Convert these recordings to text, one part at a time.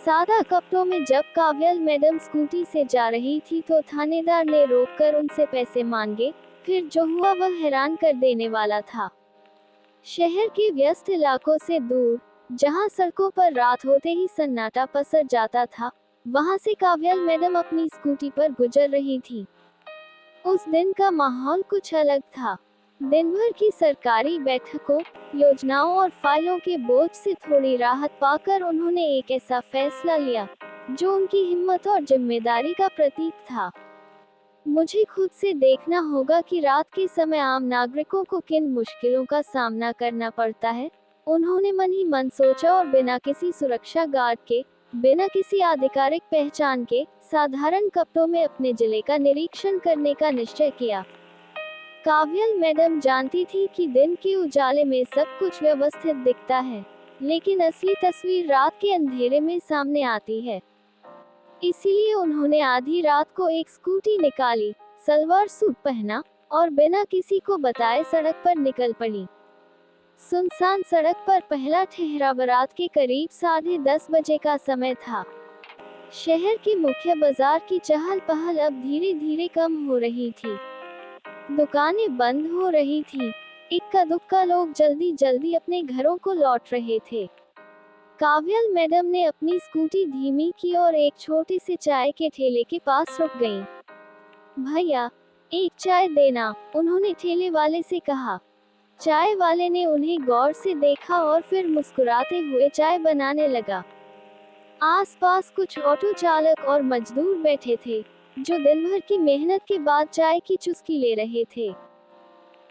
सादा कपड़ों में जब काव्यल मैडम स्कूटी से जा रही थी तो थानेदार ने रोककर उनसे पैसे मांगे। फिर जो हुआ वह हैरान कर देने वाला था। शहर के व्यस्त इलाकों से दूर, जहां सड़कों पर रात होते ही सन्नाटा पसर जाता था, वहां से काव्यल मैडम अपनी स्कूटी पर गुजर रही थी। उस दिन का माहौल कुछ अलग था। दिन भर की सरकारी बैठकों, योजनाओं और फाइलों के बोझ से थोड़ी राहत पाकर उन्होंने एक ऐसा फैसला लिया जो उनकी हिम्मत और जिम्मेदारी का प्रतीक था। मुझे खुद से देखना होगा कि रात के समय आम नागरिकों को किन मुश्किलों का सामना करना पड़ता है, उन्होंने मन ही मन सोचा और बिना किसी सुरक्षा गार्ड के, बिना किसी आधिकारिक पहचान के, साधारण कपड़ों में अपने जिले का निरीक्षण करने का निश्चय किया। काव्यल मैडम जानती थी कि दिन के उजाले में सब कुछ व्यवस्थित दिखता है, लेकिन असली तस्वीर रात के अंधेरे में सामने आती है। इसीलिए उन्होंने आधी रात को एक स्कूटी निकाली, सलवार सूट पहना और बिना किसी को बताए सड़क पर निकल पड़ी। सुनसान सड़क पर पहला ठहराव रात के करीब 10:30 बजे का समय था। शहर के मुख्य बाजार की चहल पहल अब धीरे धीरे कम हो रही थी। दुकानें बंद हो रही थी। इक्का दुक्का लोग जल्दी जल्दी अपने घरों को लौट रहे थे। काव्यल मैडम ने अपनी स्कूटी धीमी की और एक छोटे से चाय के ठेले के पास रुक गईं। भैया, एक चाय देना, उन्होंने ठेले वाले से कहा। चाय वाले ने उन्हें गौर से देखा और फिर मुस्कुराते हुए चाय बनाने लगा। आसपास कुछ ऑटो चालक और मजदूर बैठे थे, जो दिन भर की मेहनत के बाद चाय की चुस्की ले रहे थे।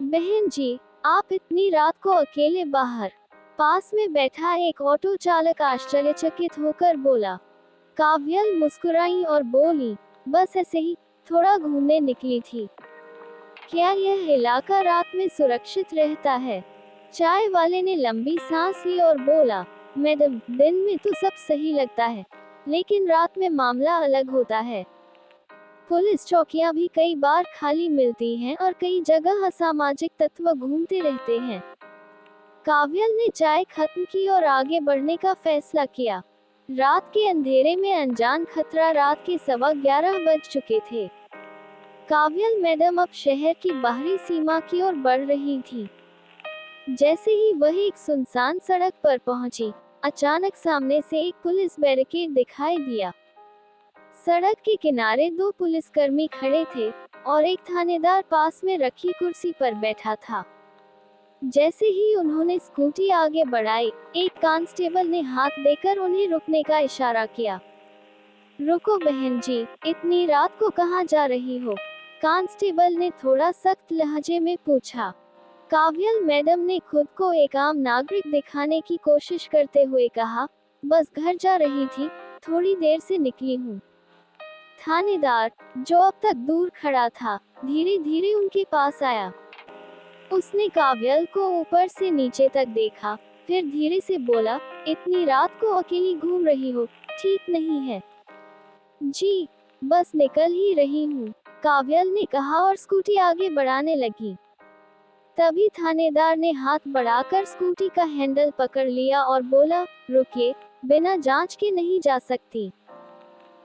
बहन जी, आप इतनी रात को अकेले बाहर? पास में बैठा एक ऑटो चालक आश्चर्यचकित होकर बोला। काव्यल मुस्कुराई और बोली, बस ऐसे ही, थोड़ा घूमने निकली थी। क्या यह इलाका रात में सुरक्षित रहता है? चाय वाले ने लंबी सांस ली और बोला, मैडम, दिन में तो सब सही लगता है, लेकिन रात में मामला अलग होता है। पुलिस चौकियां भी कई बार खाली मिलती हैं और कई जगह असामाजिक तत्व घूमते रहते हैं। काव्यल ने चाय खत्म की और आगे बढ़ने का फैसला किया। रात के अंधेरे में अनजान खतरा। रात के 11:15 बज चुके थे। काव्यल मैडम अब शहर की बाहरी सीमा की ओर बढ़ रही थी। जैसे ही वह एक सुनसान सड़क पर पहुंची, अचानक सामने से एक पुलिस बैरिकेड दिखाई दिया। सड़क के किनारे 2 पुलिसकर्मी खड़े थे और एक थानेदार पास में रखी कुर्सी पर बैठा था। जैसे ही उन्होंने स्कूटी आगे बढ़ाई, एक कांस्टेबल ने हाथ देकर उन्हें रुकने का इशारा किया। रुको बहन जी, इतनी रात को कहाँ जा रही हो? कांस्टेबल ने थोड़ा सख्त लहजे में पूछा। काव्यल मैडम ने खुद को एक आम नागरिक दिखाने की कोशिश करते हुए कहा, बस घर जा रही थी, थोड़ी देर से निकली हूँ। थानेदार, जो अब तक दूर खड़ा था, धीरे धीरे उनके पास आया। उसने काव्यल को ऊपर से नीचे तक देखा, फिर धीरे से बोला, इतनी रात को अकेली घूम रही हो, ठीक नहीं है। जी, बस निकल ही रही हूँ, काव्यल ने कहा और स्कूटी आगे बढ़ाने लगी। तभी थानेदार ने हाथ बढ़ाकर स्कूटी का हैंडल पकड़ लिया और बोला, रुकिए, बिना जांच के नहीं जा सकती।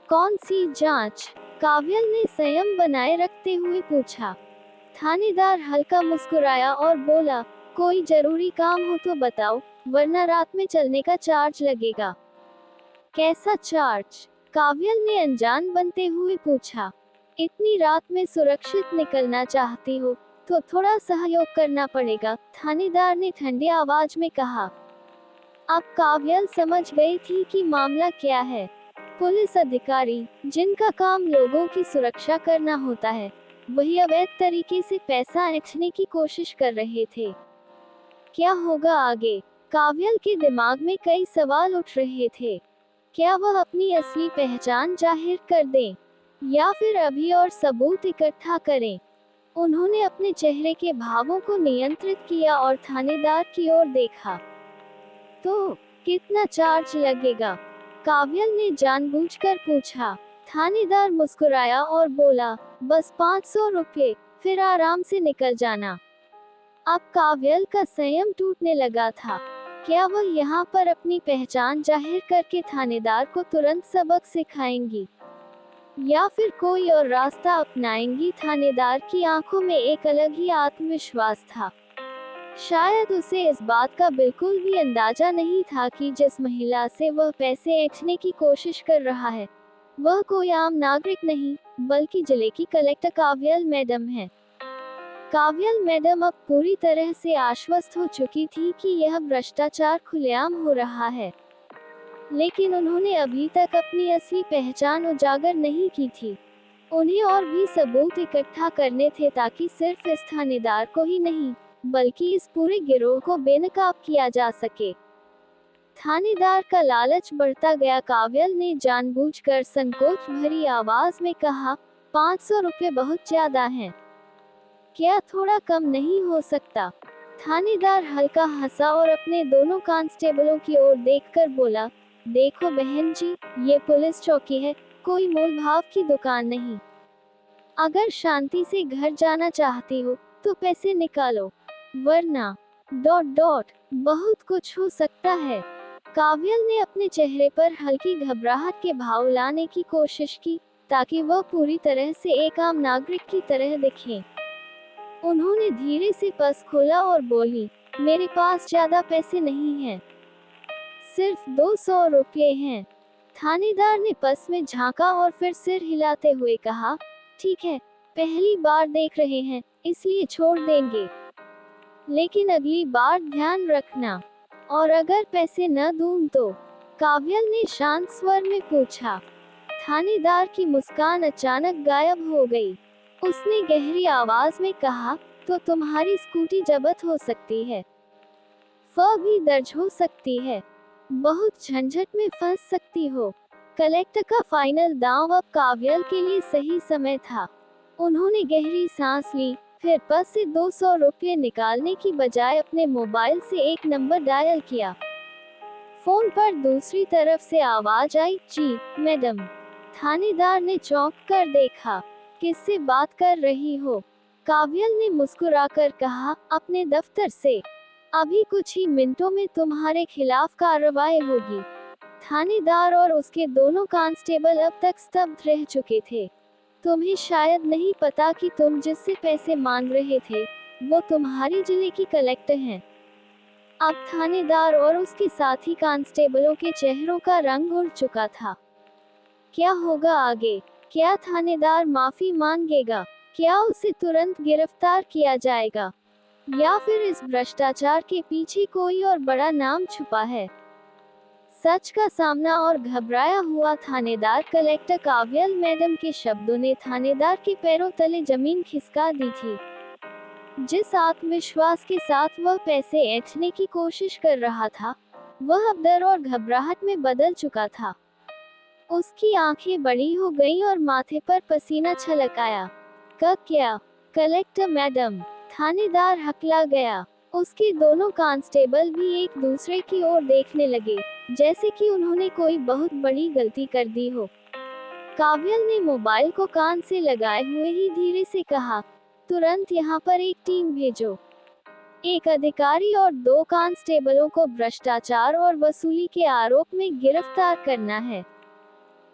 कौन सी जांच? काव्यल ने संयम बनाए रखते हुए पूछा। थानेदार हल्का मुस्कुराया और बोला, कोई जरूरी काम हो तो बताओ, वरना रात में चलने का चार्ज लगेगा। कैसा चार्ज? काव्यल ने अनजान बनते हुए पूछा। इतनी रात में सुरक्षित निकलना चाहती हो तो थोड़ा सहयोग करना पड़ेगा, थानेदार ने ठंडी आवाज में कहा। अब काव्यल समझ गई थी कि मामला क्या है। पुलिस अधिकारी, जिनका काम लोगों की सुरक्षा करना होता है, वही अवैध तरीके से पैसा ऐंठने की कोशिश कर रहे थे। क्या होगा आगे? काव्यल के दिमाग में कई सवाल उठ रहे थे। क्या वह अपनी असली पहचान जाहिर कर दें, या फिर अभी और सबूत इकट्ठा करें? उन्होंने अपने चेहरे के भावों को नियंत्रित किया और थानेदार की ओर देखा। तो कितना चार्ज लगेगा? काव्यल ने जानबूझकर पूछा। थानेदार मुस्कुराया और बोला, बस 500 रुपये, फिर आराम से निकल जाना। अब काव्यल का संयम टूटने लगा था। क्या वह यहाँ पर अपनी पहचान जाहिर करके थानेदार को तुरंत सबक सिखाएंगी या फिर कोई और रास्ता अपनाएंगी? थानेदार की आंखों में एक अलग ही आत्मविश्वास था। शायद उसे इस बात का बिल्कुल भी अंदाजा नहीं था कि जिस महिला से वह पैसे ऐंठने की कोशिश कर रहा है वह कोई आम नागरिक नहीं बल्कि जिले की कलेक्टर काव्यल मैडम है। काव्यल मैडम अब पूरी तरह से आश्वस्त हो चुकी थी कि यह भ्रष्टाचार खुलेआम हो रहा है, लेकिन उन्होंने अभी तक अपनी असली पहचान उजागर नहीं की थी। उन्हें और भी सबूत इकट्ठा करने थे ताकि सिर्फ इस थानेदार को ही नहीं बल्कि इस पूरे गिरोह को बेनकाब किया जा सके। थानेदार का लालच बढ़ता गया। काव्यल ने जानबूझकर संकोच भरी आवाज में कहा, 500 रुपये बहुत ज्यादा हैं। क्या थोड़ा कम नहीं हो सकता? थानेदार हल्का हंसा और अपने दोनों कांस्टेबलों की ओर देखकर बोला, देखो बहन जी, ये पुलिस चौकी है, कोई मोल भाव की दुकान नहीं। अगर शांति से घर जाना चाहती हो तो पैसे निकालो, वरना ... बहुत कुछ हो सकता है। काव्यल ने अपने चेहरे पर हल्की घबराहट के भाव लाने की कोशिश की ताकि वह पूरी तरह से एक आम नागरिक की तरह दिखे। उन्होंने धीरे से पर्स खोला और बोली, मेरे पास ज्यादा पैसे नहीं हैं, सिर्फ 200 रुपये हैं। थानेदार ने पर्स में झांका और फिर सिर हिलाते हुए कहा, ठीक है, पहली बार देख रहे हैं इसलिए छोड़ देंगे, लेकिन अगली बार ध्यान रखना, और अगर पैसे न दूं तो? काव्यल ने शांत स्वर में पूछा। थानेदार की मुस्कान अचानक गायब हो गई। उसने गहरी आवाज में कहा, तो तुम्हारी स्कूटी जब्त हो सकती है, भी दर्ज हो सकती है, बहुत झंझट में फंस सकती हो। कलेक्टर का फाइनल दांव अब काव्यल के लिए सही समय था। उन्होंने गहरी सांस ली, फिर पर्स से 200 रुपये निकालने की बजाय अपने मोबाइल से एक नंबर डायल किया। फोन पर दूसरी तरफ से आवाज आई, जी मैडम। थानेदार ने चौंक कर देखा, किससे बात कर रही हो? काव्यल ने मुस्कुराकर कहा, अपने दफ्तर से। अभी कुछ ही मिनटों में तुम्हारे खिलाफ कार्रवाई होगी। थानेदार और उसके दोनों कांस्टेबल अब तक स्तब्ध रह चुके थे। तुम्हें शायद नहीं पता कि तुम जिससे पैसे मांग रहे थे वो तुम्हारी जिले की कलेक्टर हैं। अब थानेदार और उसके साथी कांस्टेबलों के चेहरों का रंग उड़ चुका था। क्या होगा आगे? क्या थानेदार माफी मांगेगा? क्या उसे तुरंत गिरफ्तार किया जाएगा, या फिर इस भ्रष्टाचार के पीछे कोई और बड़ा नाम छुपा है? सच का सामना और घबराया हुआ थानेदार कलेक्टर काव्यल मैडम के शब्दों ने थानेदार के पैरों तले जमीन खिसका दी थी। जिस आत्मविश्वास के साथ वह पैसे ऐंठने की कोशिश कर रहा था वह अब डर और घबराहट में बदल चुका था। उसकी आंखें बड़ी हो गईं और माथे पर पसीना छलक आया। क्या? Collector madam? थानेदार हकला गया। उसके दोनों कांस्टेबल भी एक दूसरे की ओर देखने लगे, जैसे कि उन्होंने कोई बहुत बड़ी गलती कर दी हो। काव्यल ने मोबाइल को कान से लगाए हुए ही धीरे से कहा, तुरंत यहाँ पर एक टीम भेजो। एक अधिकारी और 2 कांस्टेबलों को भ्रष्टाचार और वसूली के आरोप में गिरफ्तार करना है।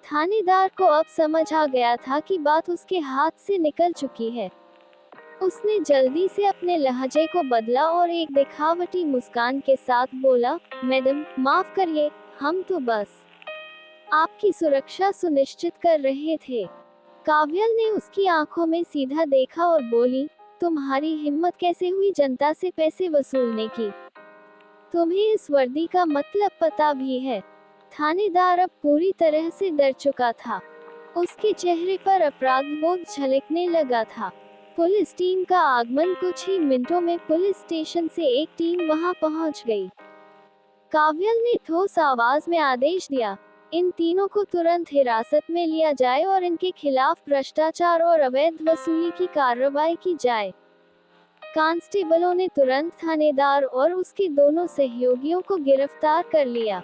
थानेदार को अब समझ आ गया था कि बात उसके हाथ से निकल चुकी है। उसने जल्दी से अपने लहजे को बदला और एक दिखावटी मुस्कान के साथ बोला, मैडम माफ करिए, हम तो बस आपकी सुरक्षा सुनिश्चित कर रहे थे। काव्यल ने उसकी आंखों में सीधा देखा और बोली, तुम्हारी हिम्मत कैसे हुई जनता से पैसे वसूलने की? तुम्हें इस वर्दी का मतलब पता भी है? थानेदार अब पूरी तरह से डर चुका था। उसके चेहरे पर अपराध बोध झलकने लगा था। पुलिस टीम का आगमन कुछ ही मिनटों में पुलिस स्टेशन से एक टीम वहां पहुंच गई। काव्यल ने ठोस आवाज में आदेश दिया, इन तीनों को तुरंत हिरासत में लिया जाए और इनके खिलाफ भ्रष्टाचार और अवैध वसूली की कार्रवाई की जाए। कांस्टेबलों ने तुरंत थानेदार और उसके दोनों सहयोगियों को गिरफ्तार कर लिया।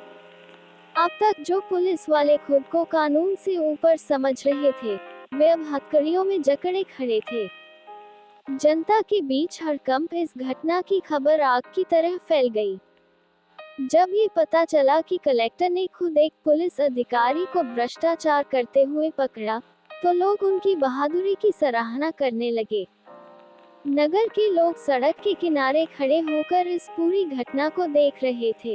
अब तक जो पुलिस वाले खुद को कानून से ऊपर समझ रहे थे वे अब हथकड़ियों में जकड़े खड़े थे। जनता के बीच हड़कंप। इस घटना की खबर आग की तरह फैल गई। जब ये पता चला कि कलेक्टर ने खुद एक पुलिस अधिकारी को भ्रष्टाचार करते हुए पकड़ा, तो लोग उनकी बहादुरी की सराहना करने लगे। नगर के लोग सड़क के किनारे खड़े होकर इस पूरी घटना को देख रहे थे।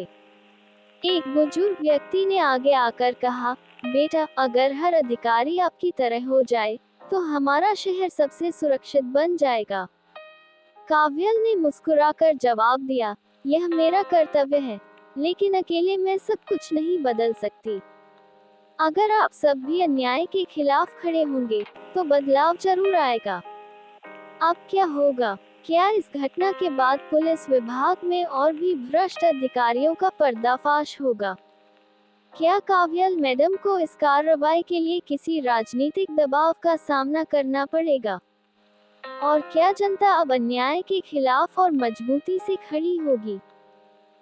एक बुजुर्ग व्यक्ति ने आगे आकर कहा, बेटा, अगर हर अधिकारी आपकी तरह हो जाए, तो हमारा शहर सबसे सुरक्षित बन जाएगा। काव्यल ने मुस्कुराकर जवाब दिया, यह मेरा कर्तव्य है, लेकिन अकेले मैं सब कुछ नहीं बदल सकती। अगर आप सब भी अन्याय के खिलाफ खड़े होंगे, तो बदलाव जरूर आएगा। अब क्या होगा? क्या इस घटना के बाद पुलिस विभाग में और भी भ्रष्ट अधिकारियों का पर्दाफाश होगा? क्या काव्यल मैडम को इस कार्रवाई के लिए किसी राजनीतिक दबाव का सामना करना पड़ेगा? और क्या जनता अब अन्याय के खिलाफ और मजबूती से खड़ी होगी?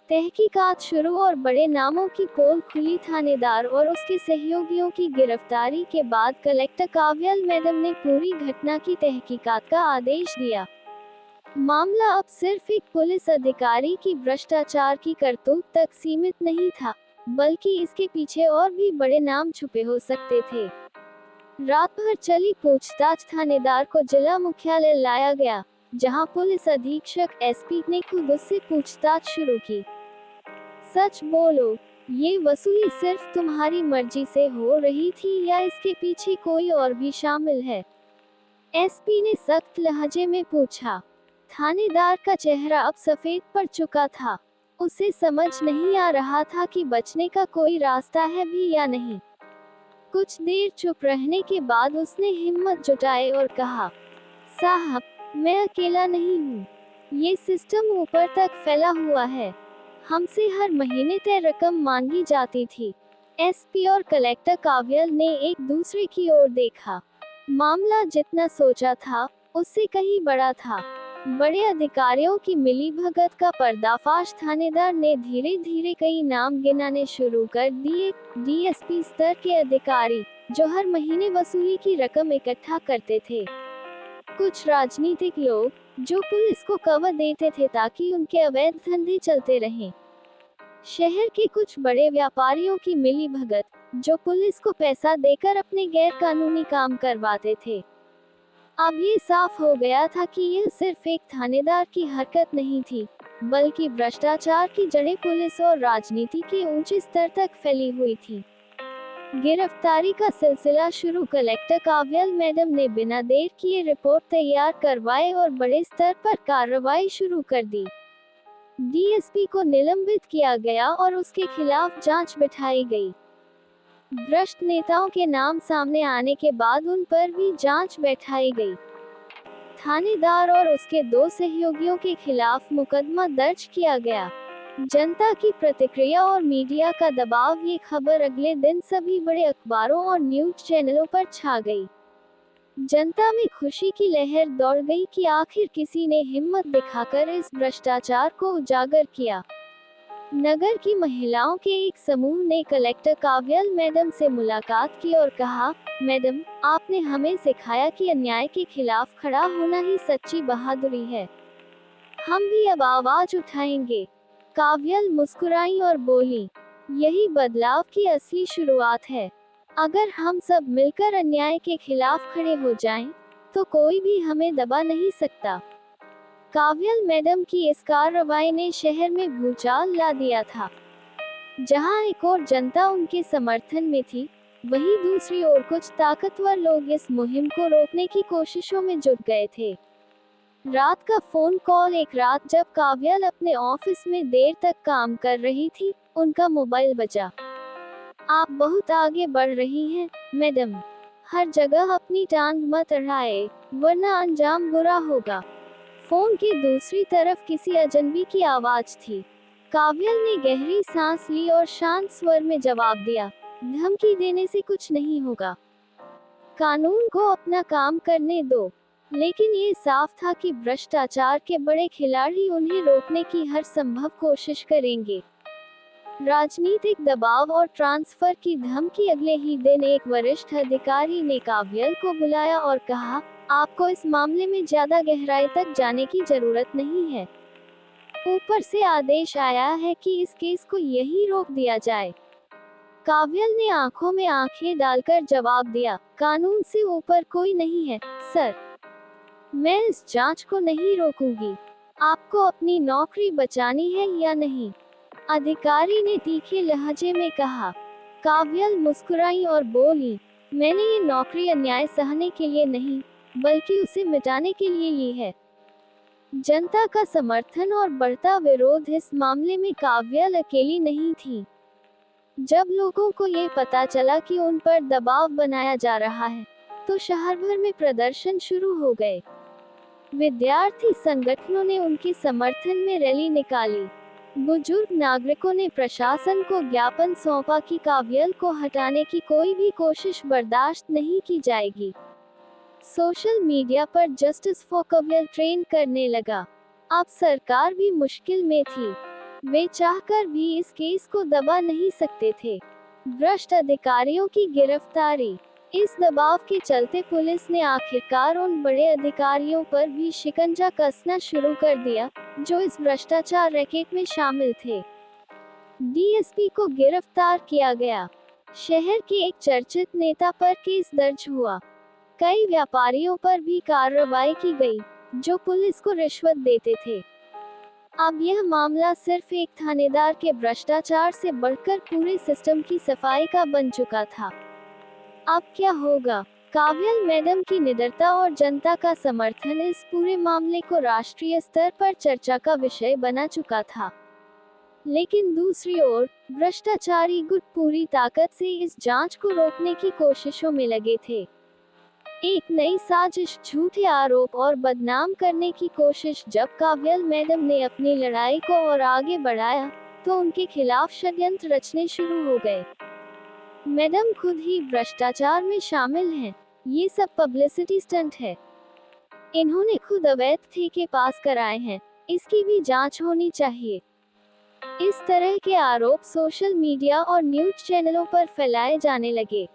तहकीकात शुरू और बड़े नामों की पोल खुली। थानेदार और उसके सहयोगियों की गिरफ्तारी के बाद कलेक्टर काव्यल मैडम ने पूरी घटना की तहकीकात का आदेश दिया। मामला अब सिर्फ एक पुलिस अधिकारी की भ्रष्टाचार की करतूत तक सीमित नहीं था, बल्कि इसके पीछे और भी बड़े नाम छुपे हो सकते थे। रात भर चली पूछताछ। थानेदार को जिला मुख्यालय लाया गया, जहां पुलिस अधीक्षक एसपी ने खुद उससे पूछताछ शुरू की। सच बोलो, ये वसूली सिर्फ तुम्हारी मर्जी से हो रही थी या इसके पीछे कोई और भी शामिल है? एसपी ने सख्त लहजे में पूछा। थानेदार का चेहरा अब सफेद पड़ चुका था। उसे समझ नहीं आ रहा था कि बचने का कोई रास्ता है भी या नहीं। कुछ देर चुप रहने के बाद उसने हिम्मत जुटाई और कहा, साहब, मैं अकेला नहीं हूँ। ये सिस्टम ऊपर तक फैला हुआ है। हमसे हर महीने तय रकम मांगी जाती थी। एसपी और कलेक्टर काव्यल ने एक दूसरे की ओर देखा। मामला जितना सोचा था, उससे कहीं बड़ा था। बड़े अधिकारियों की मिलीभगत का पर्दाफाश। थानेदार ने धीरे धीरे कई नाम गिनाने शुरू कर दिए। डीएसपी स्तर के अधिकारी, जो हर महीने वसूली की रकम इकट्ठा करते थे। कुछ राजनीतिक लोग, जो पुलिस को कवर देते थे ताकि उनके अवैध धंधे चलते रहें। शहर के कुछ बड़े व्यापारियों की मिलीभगत, जो पुलिस को पैसा देकर अपने गैर कानूनी काम करवाते थे। अब ये साफ हो गया था कि यह सिर्फ एक थानेदार की हरकत नहीं थी, बल्कि भ्रष्टाचार की जड़ें पुलिस और राजनीति के ऊंचे स्तर तक फैली हुई थी। गिरफ्तारी का सिलसिला शुरू। कलेक्टर काव्यल मैडम ने बिना देर किए रिपोर्ट तैयार करवाई और बड़े स्तर पर कार्रवाई शुरू कर दी। डीएसपी को निलंबित किया गया और उसके खिलाफ जांच बिठाई गई। भ्रष्ट नेताओं के नाम सामने आने के बाद उन पर भी जांच बैठाई गई। थानेदार और उसके 2 सहयोगियों के खिलाफ मुकदमा दर्ज किया गया। जनता की प्रतिक्रिया और मीडिया का दबाव। ये खबर अगले दिन सभी बड़े अखबारों और न्यूज चैनलों पर छा गई। जनता में खुशी की लहर दौड़ गई कि आखिर किसी ने हिम्मत दिखाकर इस भ्रष्टाचार को उजागर किया। नगर की महिलाओं के एक समूह ने कलेक्टर काव्यल मैडम से मुलाकात की और कहा, मैडम, आपने हमें सिखाया कि अन्याय के खिलाफ खड़ा होना ही सच्ची बहादुरी है। हम भी अब आवाज उठाएंगे। काव्यल मुस्कुराई और बोली, यही बदलाव की असली शुरुआत है। अगर हम सब मिलकर अन्याय के खिलाफ खड़े हो जाएं, तो कोई भी हमें दबा नहीं सकता। काव्यल मैडम की इस कार्रवाई ने शहर में भूचाल ला दिया था। जहां एक ओर जनता उनके समर्थन में थी, वहीं दूसरी ओर कुछ ताकतवर लोग इस मुहिम को रोकने की कोशिशों में जुट गए थे। रात का फोन कॉल। एक रात जब काव्यल अपने ऑफिस में देर तक काम कर रही थी, उनका मोबाइल बजा। आप बहुत आगे बढ़ रही हैं, मैडम। हर जगह अपनी टांग मत अड़ाए, वरना अंजाम बुरा होगा। फोन की दूसरी तरफ किसी अजनबी की आवाज थी। काव्यल ने गहरी सांस ली और शांत स्वर में जवाब दिया, धमकी देने से कुछ नहीं होगा। कानून को अपना काम करने दो। लेकिन ये साफ था कि भ्रष्टाचार के बड़े खिलाड़ी उन्हें रोकने की हर संभव कोशिश करेंगे। राजनीतिक दबाव और ट्रांसफर की धमकी। अगले ही दिन एक वरिष्ठ अधिकारी ने काव्यल को बुलाया और कहा, आपको इस मामले में ज्यादा गहराई तक जाने की जरूरत नहीं है। ऊपर से आदेश आया है कि इस केस को यही रोक दिया जाए। काव्यल ने आंखों में आंखें डालकर जवाब दिया, कानून से ऊपर कोई नहीं है, सर। मैं इस जांच को नहीं रोकूंगी। आपको अपनी नौकरी बचानी है या नहीं? अधिकारी ने तीखे लहजे में कहा। काव्यल मुस्कुराई और बोली, मैंने ये नौकरी अन्याय सहने के लिए नहीं, बल्कि उसे मिटाने के लिए ली है। जनता का समर्थन और बढ़ता विरोध इस मामले में काव्यल अकेली नहीं थी। जब लोगों को ये पता चला कि उन पर दबाव बनाया जा रहा है, तो शहर भर में प्रदर्शन शुरू हो गए। विद्यार्थी संगठनों ने उनके समर्थन में रैली निकाली। बुजुर्ग नागरिकों ने प्रशासन को ज्ञापन सौंपा कि काव्यल को हटाने की कोई भी कोशिश बर्दाश्त नहीं की जाएगी। सोशल मीडिया पर जस्टिस फॉर काव्यल ट्रेंड करने लगा। अब सरकार भी मुश्किल में थी। वे चाहकर भी इस केस को दबा नहीं सकते थे। भ्रष्ट अधिकारियों की गिरफ्तारी। इस दबाव के चलते पुलिस ने आखिरकार उन बड़े अधिकारियों पर भी शिकंजा कसना शुरू कर दिया, जो इस भ्रष्टाचार रैकेट में शामिल थे। डीएसपी को गिरफ्तार किया गया। शहर के एक चर्चित नेता पर केस दर्ज हुआ। कई व्यापारियों पर भी कार्रवाई की गई, जो पुलिस को रिश्वत देते थे। अब यह मामला सिर्फ एक थानेदार के भ्रष्टाचार से बढ़कर पूरे सिस्टम की सफाई का बन चुका था। अब क्या होगा? काव्यल मैडम की निडरता और जनता का समर्थन इस पूरे मामले को राष्ट्रीय स्तर पर चर्चा का विषय बना चुका था। लेकिन दूसरी ओर भ्रष्टाचारी गुट पूरी ताकत से इस जांच को रोकने की कोशिशों में लगे थे। एक नई साजिश, झूठे आरोप और बदनाम करने की कोशिश। जब काव्यल मैडम ने अपनी लड़ाई को और आगे बढ़ाया, तो उनके खिलाफ षड्यंत्र रचने शुरू हो गए। मैडम खुद ही भ्रष्टाचार में शामिल हैं। ये सब पब्लिसिटी स्टंट है। इन्होंने खुद अवैध ठेके पास कराए हैं, इसकी भी जांच होनी चाहिए। इस तरह के आरोप सोशल मीडिया और न्यूज चैनलों पर फैलाए जाने लगे।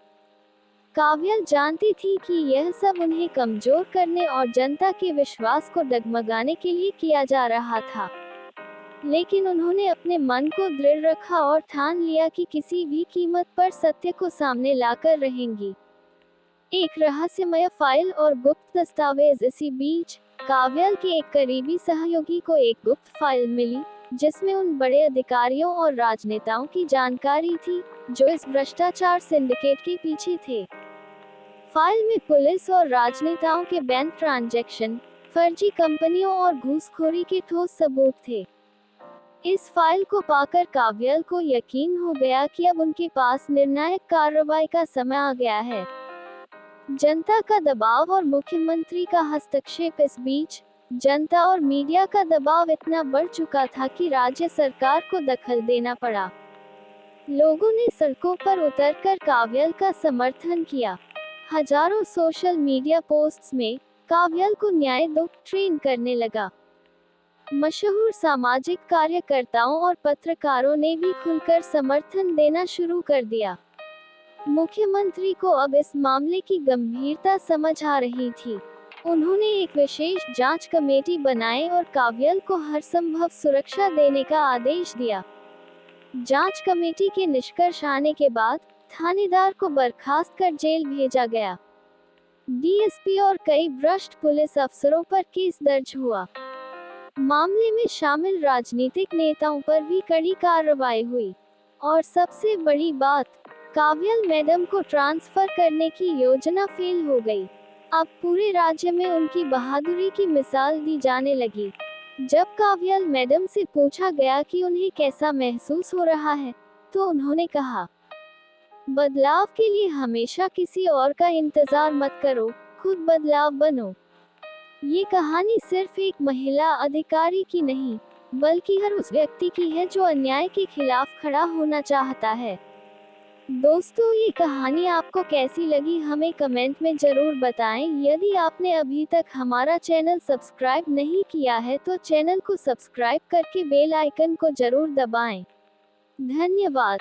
काव्यल जानती थी कि यह सब उन्हें कमजोर करने और जनता के विश्वास को डगमगाने के लिए किया जा रहा था। लेकिन उन्होंने अपने मन को दृढ़ रखा और ठान लिया कि किसी भी कीमत पर सत्य को सामने लाकर रहेंगी। एक रहस्यमय फाइल और गुप्त दस्तावेज। इसी बीच काव्यल के एक करीबी सहयोगी को एक गुप्त फाइल मिली, जिसमें उन बड़े अधिकारियों और राजनेताओं की जानकारी थी, जो इस भ्रष्टाचार सिंडिकेट के पीछे थे। फाइल में पुलिस और राजनेताओं के बैंक ट्रांजैक्शन, फर्जी कंपनियों और घूसखोरी के ठोस सबूत थे। इस फाइल को पाकर काव्यल को यकीन हो गया कि अब उनके पास निर्णायक कार्रवाई का समय आ गया है। जनता का दबाव और मुख्यमंत्री का हस्तक्षेप। इस बीच जनता और मीडिया का दबाव इतना बढ़ चुका था कि राज्य सरकार को दखल देना पड़ा। लोगों ने सड़कों पर उतरकर काव्यल का समर्थन किया। हजारों सोशल मीडिया पोस्ट्स में काव्यल को न्याय दो ट्रेंड करने लगा। मशहूर सामाजिक कार्यकर्ताओं और पत्रकारों ने भी खुलकर समर्थन देना शुरू कर दिया। मुख्यमंत्री को अब इस मामले की गंभीरता समझ आ रही थी। उन्होंने एक विशेष जांच कमेटी बनाई और काव्यल को हर संभव सुरक्षा देने का आदेश दिया। जांच कमेटी के निष्कर्ष आने के बाद थानेदार को बर्खास्त कर जेल भेजा गया। डीएसपी और कई भ्रष्ट पुलिस अफसरों पर केस दर्ज हुआ। मामले में शामिल राजनीतिक नेताओं पर भी कड़ी कार्रवाई हुई। और सबसे बड़ी बात, काव्यल मैडम को ट्रांसफर करने की योजना फेल हो गई। अब पूरे राज्य में उनकी बहादुरी की मिसाल दी जाने लगी। जब काव्यल मैडम से पूछा गया कि उन्हें कैसा महसूस हो रहा है, तो उन्होंने कहा, बदलाव के लिए हमेशा किसी और का इंतजार मत करो, खुद बदलाव बनो। ये कहानी सिर्फ एक महिला अधिकारी की नहीं, बल्कि हर उस व्यक्ति की है जो अन्याय के खिलाफ खड़ा होना चाहता है। दोस्तों, ये कहानी आपको कैसी लगी हमें कमेंट में जरूर बताएं। यदि आपने अभी तक हमारा चैनल सब्सक्राइब नहीं किया है तो चैनल को सब्सक्राइब करके बेल आइकन को जरूर दबाएं। धन्यवाद।